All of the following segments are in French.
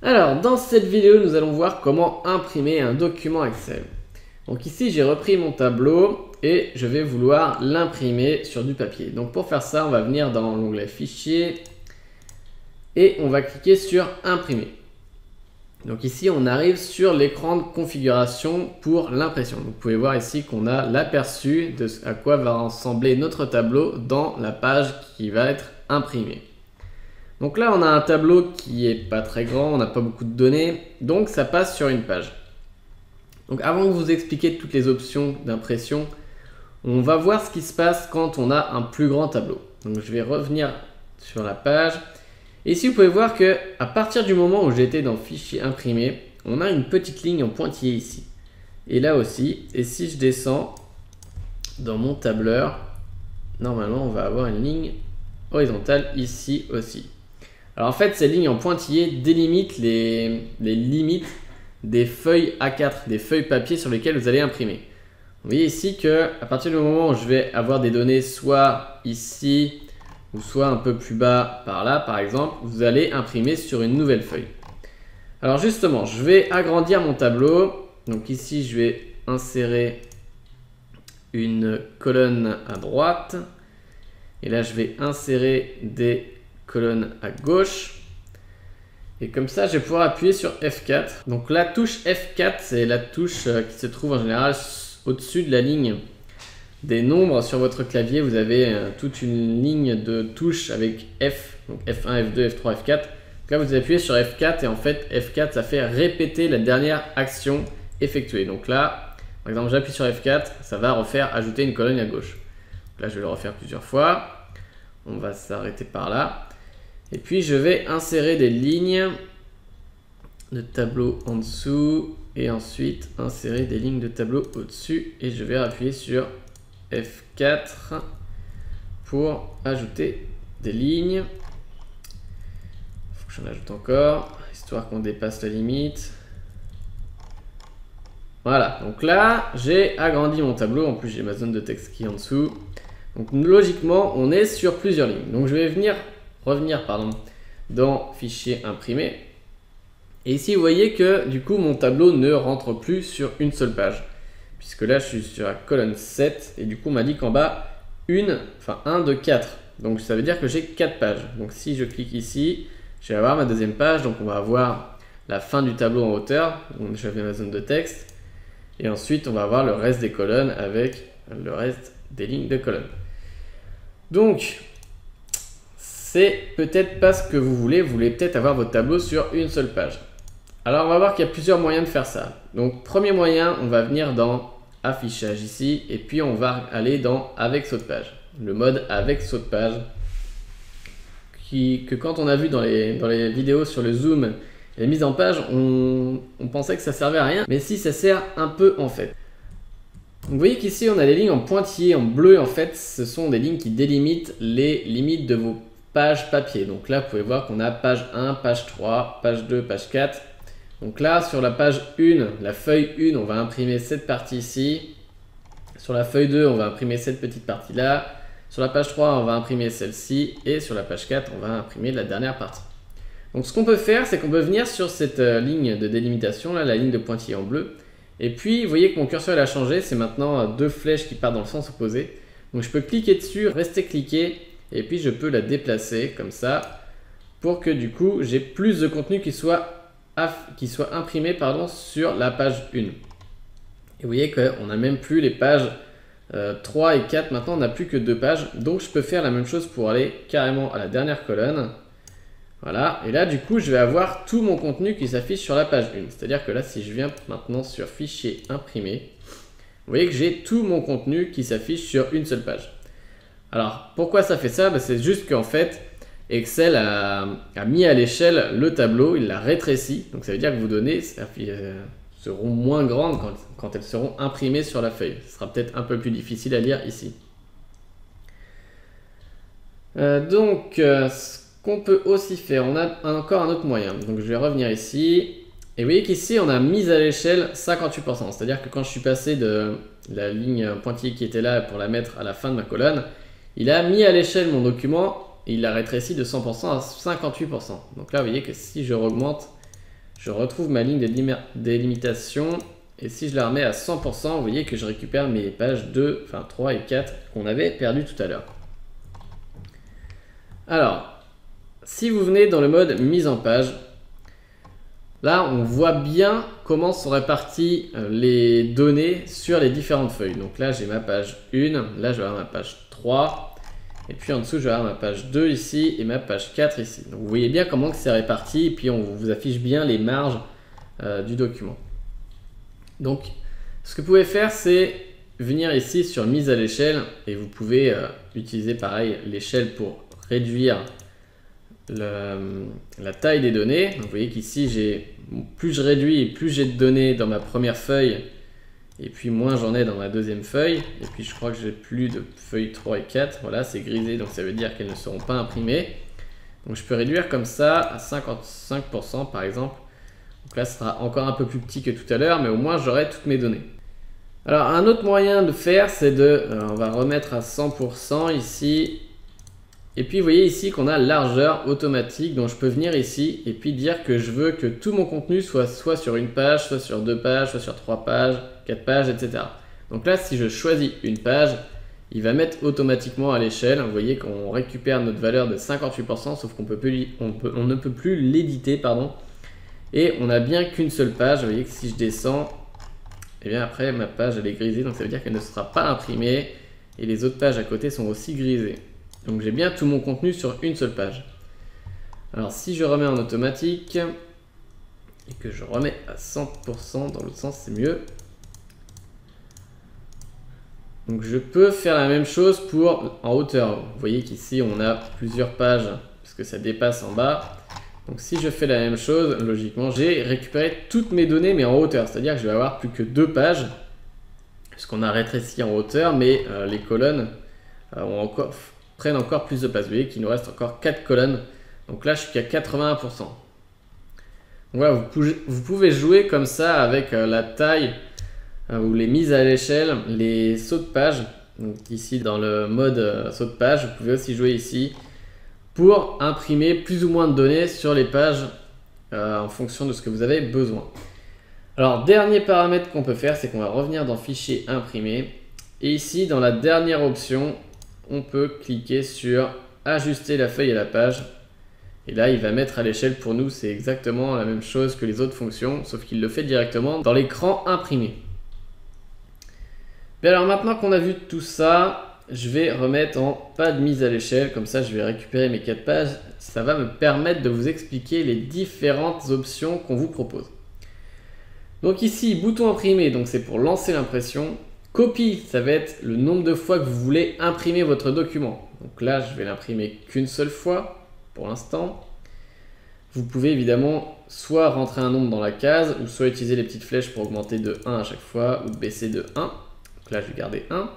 Alors, dans cette vidéo, nous allons voir comment imprimer un document Excel. Donc ici, j'ai repris mon tableau et je vais vouloir l'imprimer sur du papier. Donc pour faire ça, on va venir dans l'onglet Fichier et on va cliquer sur Imprimer. Donc ici, on arrive sur l'écran de configuration pour l'impression. Vous pouvez voir ici qu'on a l'aperçu de à quoi va ressembler notre tableau dans la page qui va être imprimée. Donc là, on a un tableau qui est pas très grand, on n'a pas beaucoup de données, donc ça passe sur une page. Donc avant de vous expliquer toutes les options d'impression, on va voir ce qui se passe quand on a un plus grand tableau. Donc je vais revenir sur la page. Et ici, vous pouvez voir que à partir du moment où j'étais dans Fichier imprimé, on a une petite ligne en pointillé ici. Et là aussi, et si je descends dans mon tableur, normalement, on va avoir une ligne horizontale ici aussi. Alors en fait, ces lignes en pointillé délimitent les limites des feuilles A4, des feuilles papier sur lesquelles vous allez imprimer. Vous voyez ici que à partir du moment où je vais avoir des données soit ici ou soit un peu plus bas par là, par exemple, vous allez imprimer sur une nouvelle feuille. Alors justement, je vais agrandir mon tableau. Donc ici, je vais insérer une colonne à droite. Et là, je vais insérer des colonne à gauche et comme ça je vais pouvoir appuyer sur F4. Donc la touche F4, c'est la touche qui se trouve en général au-dessus de la ligne des nombres sur votre clavier. Vous avez toute une ligne de touches avec F, donc F1, F2, F3, F4. Donc là vous appuyez sur F4 et en fait F4 ça fait répéter la dernière action effectuée. Donc là par exemple j'appuie sur F4, ça va refaire ajouter une colonne à gauche. Donc là je vais le refaire plusieurs fois. On va s'arrêter par là. Et puis je vais insérer des lignes de tableau en dessous et ensuite insérer des lignes de tableau au-dessus et je vais appuyer sur F4 pour ajouter des lignes. Il faut que j'en ajoute encore, histoire qu'on dépasse la limite. Voilà, donc là j'ai agrandi mon tableau, en plus j'ai ma zone de texte qui est en dessous. Donc logiquement on est sur plusieurs lignes. Donc je vais revenir dans Fichier imprimé. Et ici, vous voyez que du coup, mon tableau ne rentre plus sur une seule page. Puisque là, je suis sur la colonne 7. Et du coup, on m'a dit qu'en bas, 1 de 4. Donc ça veut dire que j'ai 4 pages. Donc si je clique ici, je vais avoir ma deuxième page. Donc on va avoir la fin du tableau en hauteur. Donc j'avais ma zone de texte. Et ensuite, on va avoir le reste des colonnes avec le reste des lignes de colonnes. Donc, c'est peut-être pas ce que vous voulez peut-être avoir votre tableau sur une seule page. Alors on va voir qu'il y a plusieurs moyens de faire ça. Donc premier moyen, on va venir dans Affichage ici et puis on va aller dans Avec saut de page. Le mode avec saut de page que quand on a vu dans les vidéos sur le zoom et la mise en page, on pensait que ça servait à rien, mais si ça sert un peu en fait. Donc, vous voyez qu'ici on a des lignes en pointillé, en bleu en fait, ce sont des lignes qui délimitent les limites de vos page papier. Donc là, vous pouvez voir qu'on a page 1, page 3, page 2, page 4. Donc là, sur la page 1, la feuille 1, on va imprimer cette partie ici. Sur la feuille 2, on va imprimer cette petite partie-là. Sur la page 3, on va imprimer celle-ci. Et sur la page 4, on va imprimer la dernière partie. Donc ce qu'on peut faire, c'est qu'on peut venir sur cette ligne de délimitation, là, la ligne de pointillé en bleu. Et puis, vous voyez que mon curseur a changé. C'est maintenant deux flèches qui partent dans le sens opposé. Donc je peux cliquer dessus, rester cliqué. Et puis je peux la déplacer comme ça pour que du coup j'ai plus de contenu qui soit imprimé sur la page 1. Et vous voyez qu'on n'a même plus les pages 3 et 4, maintenant on n'a plus que 2 pages. Donc je peux faire la même chose pour aller carrément à la dernière colonne. Voilà, et là du coup je vais avoir tout mon contenu qui s'affiche sur la page 1. C'est-à-dire que là si je viens maintenant sur Fichier imprimé, vous voyez que j'ai tout mon contenu qui s'affiche sur une seule page. Alors, pourquoi ça fait ça? C'est juste qu'en fait, Excel a mis à l'échelle le tableau, il l'a rétréci. Donc ça veut dire que vos données seront moins grandes quand elles seront imprimées sur la feuille. Ce sera peut-être un peu plus difficile à lire ici. Ce qu'on peut aussi faire, on a encore un autre moyen. Donc je vais revenir ici. Et vous voyez qu'ici, on a mis à l'échelle 58%. C'est-à-dire que quand je suis passé de la ligne pointillée qui était là pour la mettre à la fin de ma colonne, il a mis à l'échelle mon document et il l'a rétréci de 100% à 58%. Donc là, vous voyez que si je augmente je retrouve ma ligne délimitation. Et si je la remets à 100%, vous voyez que je récupère mes pages 2, enfin 3 et 4 qu'on avait perdues tout à l'heure. Alors, si vous venez dans le mode mise en page, là on voit bien comment sont réparties les données sur les différentes feuilles. Donc là j'ai ma page 1, là je vais avoir ma page 3, et puis en dessous je vais avoir ma page 2 ici et ma page 4 ici. Donc vous voyez bien comment c'est réparti, et puis on vous affiche bien les marges du document. Donc, ce que vous pouvez faire, c'est venir ici sur mise à l'échelle et vous pouvez utiliser pareil l'échelle pour réduire la taille des données. Donc, vous voyez qu'ici, plus je réduis et plus j'ai de données dans ma première feuille et puis moins j'en ai dans ma deuxième feuille. Et puis, je crois que j'ai plus de feuilles 3 et 4. Voilà, c'est grisé, donc ça veut dire qu'elles ne seront pas imprimées. Donc, je peux réduire comme ça à 55% par exemple. Donc là, ce sera encore un peu plus petit que tout à l'heure, mais au moins, j'aurai toutes mes données. Alors, un autre moyen de faire, c'est on va remettre à 100% ici. Et puis, vous voyez ici qu'on a largeur automatique. Donc, je peux venir ici et puis dire que je veux que tout mon contenu soit sur une page, soit sur 2 pages, soit sur 3 pages, 4 pages, etc. Donc là, si je choisis une page, il va mettre automatiquement à l'échelle. Vous voyez qu'on récupère notre valeur de 58%, sauf qu'on ne peut plus l'éditer, pardon. Et on n'a bien qu'une seule page. Vous voyez que si je descends, et bien après ma page elle est grisée, donc ça veut dire qu'elle ne sera pas imprimée. Et les autres pages à côté sont aussi grisées. Donc j'ai bien tout mon contenu sur une seule page. Alors si je remets en automatique, et que je remets à 100%, dans l'autre sens c'est mieux. Donc je peux faire la même chose en hauteur. Vous voyez qu'ici on a plusieurs pages, parce que ça dépasse en bas. Donc si je fais la même chose, logiquement, j'ai récupéré toutes mes données, mais en hauteur. C'est-à-dire que je vais avoir plus que 2 pages, puisqu'on a rétréci en hauteur, mais les colonnes prennent encore plus de place. Vous voyez qu'il nous reste encore 4 colonnes. Donc là, je suis qu'à 81%. Donc voilà, vous pouvez jouer comme ça avec la taille ou les mises à l'échelle, les sauts de page. Donc ici, dans le mode saut de page, vous pouvez aussi jouer ici pour imprimer plus ou moins de données sur les pages en fonction de ce que vous avez besoin. Alors, dernier paramètre qu'on peut faire, c'est qu'on va revenir dans Fichier, Imprimer. Et ici, dans la dernière option, on peut cliquer sur Ajuster la feuille et la page. Et là, il va mettre à l'échelle pour nous. C'est exactement la même chose que les autres fonctions, sauf qu'il le fait directement dans l'écran imprimé. Mais alors, maintenant qu'on a vu tout ça, je vais remettre en pas de mise à l'échelle, comme ça je vais récupérer mes 4 pages. Ça va me permettre de vous expliquer les différentes options qu'on vous propose. Donc ici, bouton imprimer, donc c'est pour lancer l'impression. Copie, ça va être le nombre de fois que vous voulez imprimer votre document. Donc là, je vais l'imprimer qu'une seule fois pour l'instant. Vous pouvez évidemment soit rentrer un nombre dans la case, ou soit utiliser les petites flèches pour augmenter de 1 à chaque fois, ou baisser de 1. Donc là, je vais garder 1.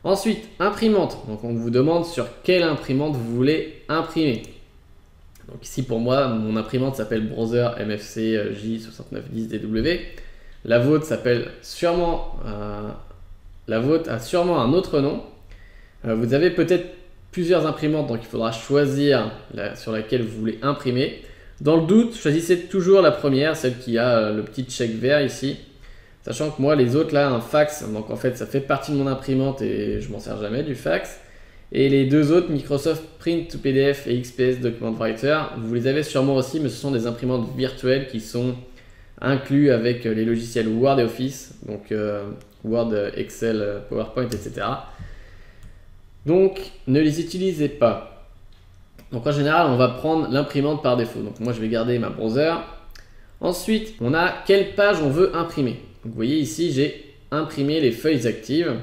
Ensuite, imprimante. Donc on vous demande sur quelle imprimante vous voulez imprimer. Donc ici pour moi, mon imprimante s'appelle Browser MFC J6910DW. La vôtre s'appelle sûrement, la vôtre a sûrement un autre nom. Vous avez peut-être plusieurs imprimantes, donc il faudra choisir sur laquelle vous voulez imprimer. Dans le doute, choisissez toujours la première, celle qui a le petit check vert ici. Sachant que moi, les autres, là, un fax, donc en fait, ça fait partie de mon imprimante et je m'en sers jamais du fax. Et les deux autres, Microsoft Print to PDF et XPS Document Writer, vous les avez sûrement aussi, mais ce sont des imprimantes virtuelles qui sont inclus avec les logiciels Word et Office, donc Word, Excel, PowerPoint, etc. Donc, ne les utilisez pas. Donc en général, on va prendre l'imprimante par défaut. Donc moi, je vais garder ma browser. Ensuite, on a quelle page on veut imprimer. Donc, vous voyez ici, j'ai imprimé les feuilles actives.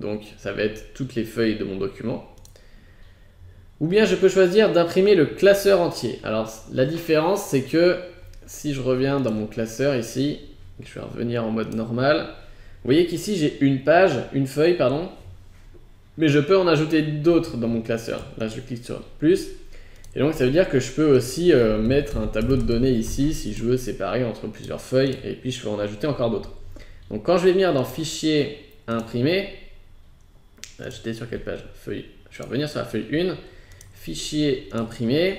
Donc, ça va être toutes les feuilles de mon document. Ou bien, je peux choisir d'imprimer le classeur entier. Alors, la différence, c'est que si je reviens dans mon classeur ici, je vais revenir en mode normal. Vous voyez qu'ici, j'ai une feuille, pardon. Mais je peux en ajouter d'autres dans mon classeur. Là, je clique sur plus. Et donc, ça veut dire que je peux aussi mettre un tableau de données ici, si je veux séparer entre plusieurs feuilles. Et puis, je peux en ajouter encore d'autres. Donc, quand je vais venir dans Fichier, Imprimer, j'étais sur quelle page? Feuille. Je vais revenir sur la feuille 1. Fichier, Imprimer.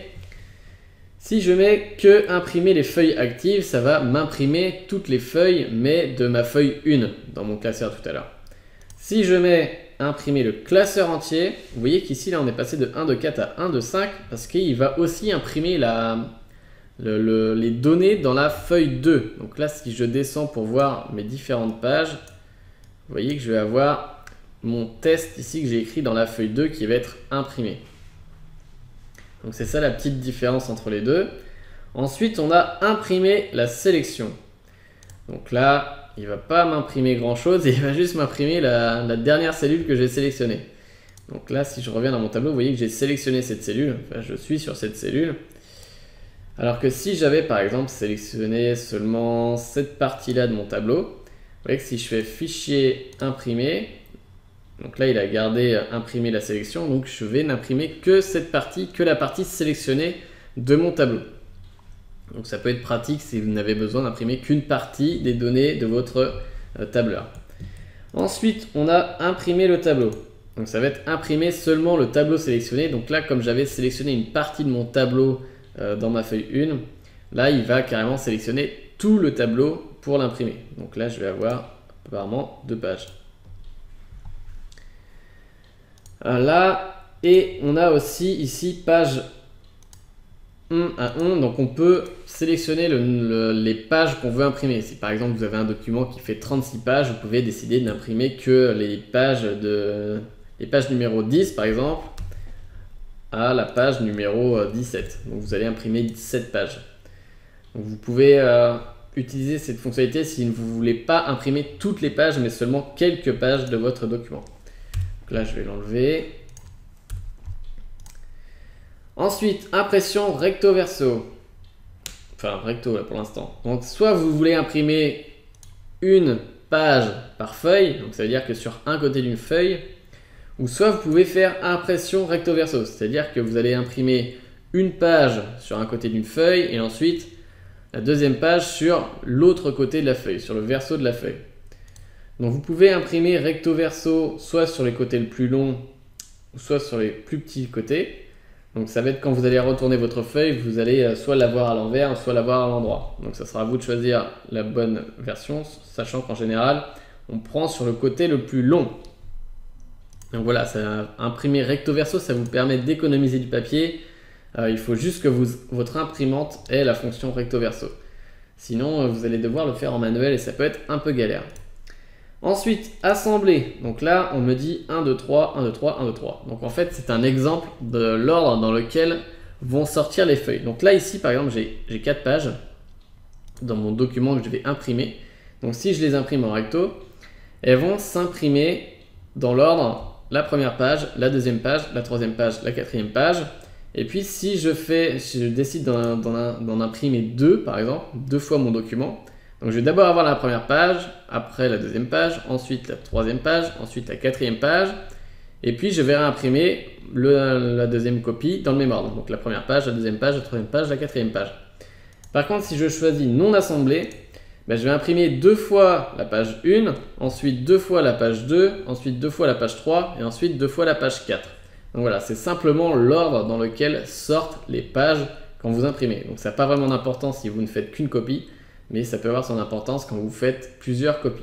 Si je mets que imprimer les feuilles actives, ça va m'imprimer toutes les feuilles, mais de ma feuille 1 dans mon classeur tout à l'heure. Si je mets imprimer le classeur entier, vous voyez qu'ici là on est passé de 1 de 4 à 1 de 5 parce qu'il va aussi imprimer les données dans la feuille 2. Donc là si je descends pour voir mes différentes pages, vous voyez que je vais avoir mon test ici que j'ai écrit dans la feuille 2 qui va être imprimé. Donc c'est ça la petite différence entre les deux. Ensuite on a imprimé la sélection. Donc là il ne va pas m'imprimer grand chose, il va juste m'imprimer la dernière cellule que j'ai sélectionnée. Donc là si je reviens dans mon tableau, vous voyez que j'ai sélectionné cette cellule, enfin je suis sur cette cellule. Alors que si j'avais par exemple sélectionné seulement cette partie-là de mon tableau, vous voyez que si je fais fichier imprimer, donc là il a gardé imprimer la sélection, donc je vais n'imprimer que cette partie, que la partie sélectionnée de mon tableau. Donc ça peut être pratique si vous n'avez besoin d'imprimer qu'une partie des données de votre tableur. Ensuite on a imprimé le tableau. Donc ça va être imprimer seulement le tableau sélectionné. Donc là comme j'avais sélectionné une partie de mon tableau dans ma feuille 1, là il va carrément sélectionner tout le tableau pour l'imprimer. Donc là je vais avoir apparemment 2 pages. Là, et on a aussi ici page 1 à 1, donc on peut sélectionner les pages qu'on veut imprimer. Si par exemple vous avez un document qui fait 36 pages, vous pouvez décider de n'imprimer que les pages numéro 10 par exemple à la page numéro 17. Donc vous allez imprimer 17 pages. Donc vous pouvez utiliser cette fonctionnalité si vous ne voulez pas imprimer toutes les pages mais seulement quelques pages de votre document. Donc là je vais l'enlever. Ensuite, impression recto verso. Enfin, recto là pour l'instant. Donc, soit vous voulez imprimer une page par feuille, donc ça veut dire que sur un côté d'une feuille, ou soit vous pouvez faire impression recto verso, c'est-à-dire que vous allez imprimer une page sur un côté d'une feuille et ensuite la deuxième page sur l'autre côté de la feuille, sur le verso de la feuille. Donc, vous pouvez imprimer recto verso soit sur les côtés le plus long, soit sur les plus petits côtés. Donc ça va être quand vous allez retourner votre feuille, vous allez soit l'avoir à l'envers, soit l'avoir à l'endroit. Donc ça sera à vous de choisir la bonne version, sachant qu'en général, on prend sur le côté le plus long. Donc voilà, imprimer recto verso, ça vous permet d'économiser du papier. Il faut juste que votre imprimante ait la fonction recto verso. Sinon, vous allez devoir le faire en manuel et ça peut être un peu galère. Ensuite, assembler. Donc là, on me dit 1, 2, 3, 1, 2, 3, 1, 2, 3. Donc en fait, c'est un exemple de l'ordre dans lequel vont sortir les feuilles. Donc là, ici, par exemple, j'ai 4 pages dans mon document que je vais imprimer. Donc si je les imprime en recto, elles vont s'imprimer dans l'ordre, la première page, la deuxième page, la troisième page, la quatrième page. Et puis si je décide d'en imprimer 2, par exemple, 2 fois mon document, donc je vais d'abord avoir la première page, après la deuxième page, ensuite la troisième page, ensuite la quatrième page, et puis je vais réimprimer la deuxième copie dans le même ordre. Donc la première page, la deuxième page, la troisième page, la quatrième page. Par contre, si je choisis non assemblé, je vais imprimer 2 fois la page 1, ensuite 2 fois la page 2, ensuite 2 fois la page 3, et ensuite 2 fois la page 4. Donc voilà, c'est simplement l'ordre dans lequel sortent les pages quand vous imprimez. Donc ça n'a pas vraiment d'importance si vous ne faites qu'une copie, mais ça peut avoir son importance quand vous faites plusieurs copies.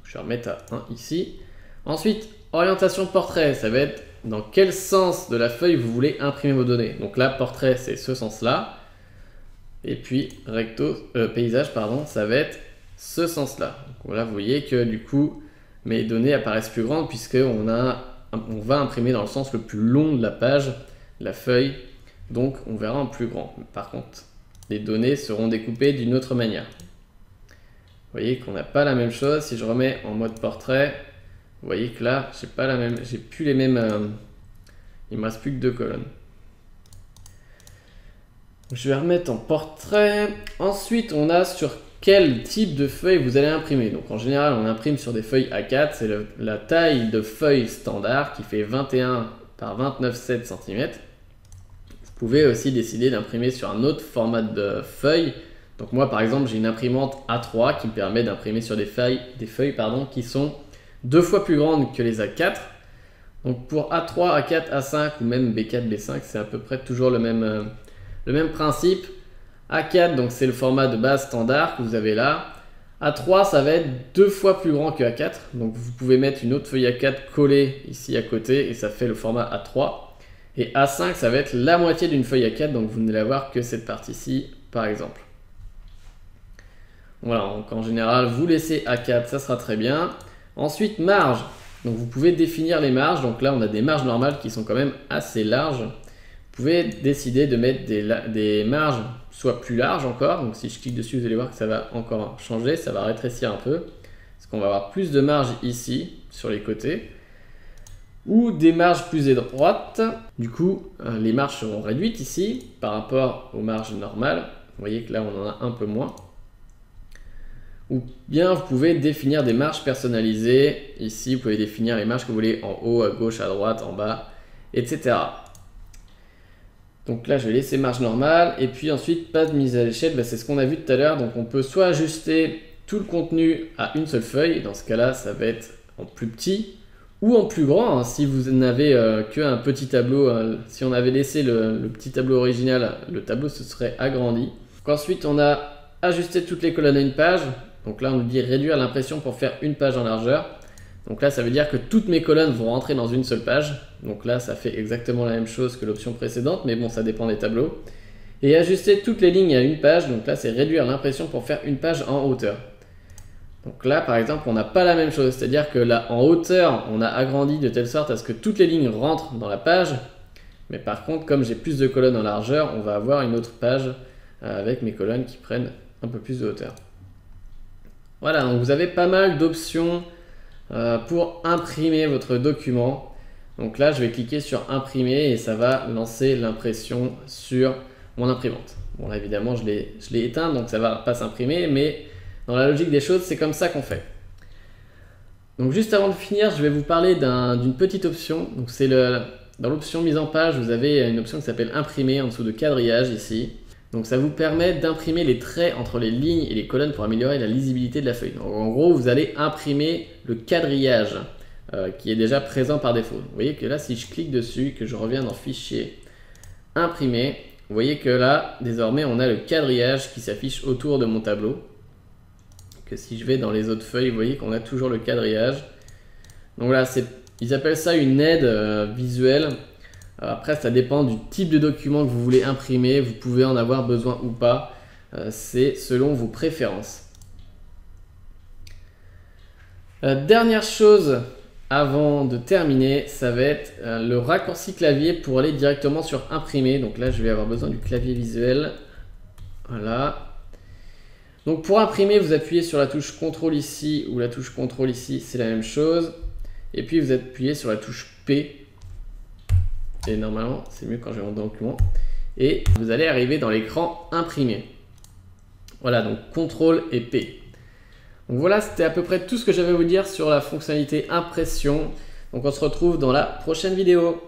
Je vais remettre à 1 ici. Ensuite, orientation portrait, ça va être dans quel sens de la feuille vous voulez imprimer vos données. Donc là, portrait, c'est ce sens-là. Et puis, paysage, pardon, ça va être ce sens-là. Donc là, vous voyez que du coup, mes données apparaissent plus grandes puisqu'on va imprimer dans le sens le plus long de la page, la feuille. Donc, on verra en plus grand. Par contre, les données seront découpées d'une autre manière. Vous voyez qu'on n'a pas la même chose. Si je remets en mode portrait, vous voyez que là, j'ai plus les mêmes. Il me reste plus que 2 colonnes. Je vais remettre en portrait. Ensuite, on a sur quel type de feuille vous allez imprimer. Donc en général, on imprime sur des feuilles A4. C'est la taille de feuille standard qui fait 21 par 29,7 cm. Vous pouvez aussi décider d'imprimer sur un autre format de feuille. Donc moi par exemple j'ai une imprimante A3 qui me permet d'imprimer sur des feuilles qui sont 2 fois plus grandes que les A4. Donc pour A3, A4, A5 ou même B4, B5 c'est à peu près toujours le même Le même principe, A4, donc c'est le format de base standard que vous avez là. A3, ça va être 2 fois plus grand que A4, donc vous pouvez mettre une autre feuille A4 collée ici à côté et ça fait le format A3. Et A5, ça va être la moitié d'une feuille A4, donc vous n'allez avoir que cette partie-ci par exemple. Voilà, donc en général, vous laissez A4, ça sera très bien. Ensuite, marge. Donc vous pouvez définir les marges. Donc là, on a des marges normales qui sont quand même assez larges. Vous pouvez décider de mettre des marges soit plus larges encore. Donc si je clique dessus, vous allez voir que ça va encore changer. Ça va rétrécir un peu. Parce qu'on va avoir plus de marge ici, sur les côtés. Ou des marges plus étroites. Du coup, les marges seront réduites ici par rapport aux marges normales. Vous voyez que là, on en a un peu moins. Ou bien vous pouvez définir des marges personnalisées. Ici, vous pouvez définir les marges que vous voulez en haut, à gauche, à droite, en bas, etc. Donc là, je vais laisser marge normale. Et puis ensuite, pas de mise à l'échelle. C'est ce qu'on a vu tout à l'heure. Donc on peut soit ajuster tout le contenu à une seule feuille. Dans ce cas-là, ça va être en plus petit ou en plus grand. Si vous n'avez qu'un petit tableau, si on avait laissé le petit tableau original, le tableau se serait agrandi. Donc ensuite, on a ajusté toutes les colonnes à une page. Donc là, on nous dit réduire l'impression pour faire une page en largeur. Donc là, ça veut dire que toutes mes colonnes vont rentrer dans une seule page. Donc là, ça fait exactement la même chose que l'option précédente, mais bon, ça dépend des tableaux. Et ajuster toutes les lignes à une page. Donc là, c'est réduire l'impression pour faire une page en hauteur. Donc là, par exemple, on n'a pas la même chose. C'est-à-dire que là, en hauteur, on a agrandi de telle sorte à ce que toutes les lignes rentrent dans la page. Mais par contre, comme j'ai plus de colonnes en largeur, on va avoir une autre page avec mes colonnes qui prennent un peu plus de hauteur. Voilà, donc vous avez pas mal d'options pour imprimer votre document. Donc là, je vais cliquer sur imprimer et ça va lancer l'impression sur mon imprimante. Bon là, évidemment, je l'ai éteint, donc ça ne va pas s'imprimer, mais dans la logique des choses, c'est comme ça qu'on fait. Donc juste avant de finir, je vais vous parler d'une petite option. Donc c'est dans l'option mise en page, vous avez une option qui s'appelle imprimer en dessous de quadrillage ici. Donc ça vous permet d'imprimer les traits entre les lignes et les colonnes pour améliorer la lisibilité de la feuille. Donc, en gros, vous allez imprimer le quadrillage qui est déjà présent par défaut. Vous voyez que là, si je clique dessus, que je reviens dans Fichier, Imprimer, vous voyez que là, désormais, on a le quadrillage qui s'affiche autour de mon tableau. Que si je vais dans les autres feuilles, vous voyez qu'on a toujours le quadrillage. Donc là, ils appellent ça une aide visuelle. Après, ça dépend du type de document que vous voulez imprimer. Vous pouvez en avoir besoin ou pas. C'est selon vos préférences. Dernière chose avant de terminer, ça va être le raccourci clavier pour aller directement sur imprimer. Donc là, je vais avoir besoin du clavier visuel. Voilà. Donc pour imprimer, vous appuyez sur la touche CTRL ici ou la touche CTRL ici, c'est la même chose. Et puis vous appuyez sur la touche P. Et normalement, c'est mieux quand j'ai mon document. Et vous allez arriver dans l'écran imprimer. Voilà, donc CTRL et P. Donc voilà, c'était à peu près tout ce que j'avais à vous dire sur la fonctionnalité impression. Donc on se retrouve dans la prochaine vidéo.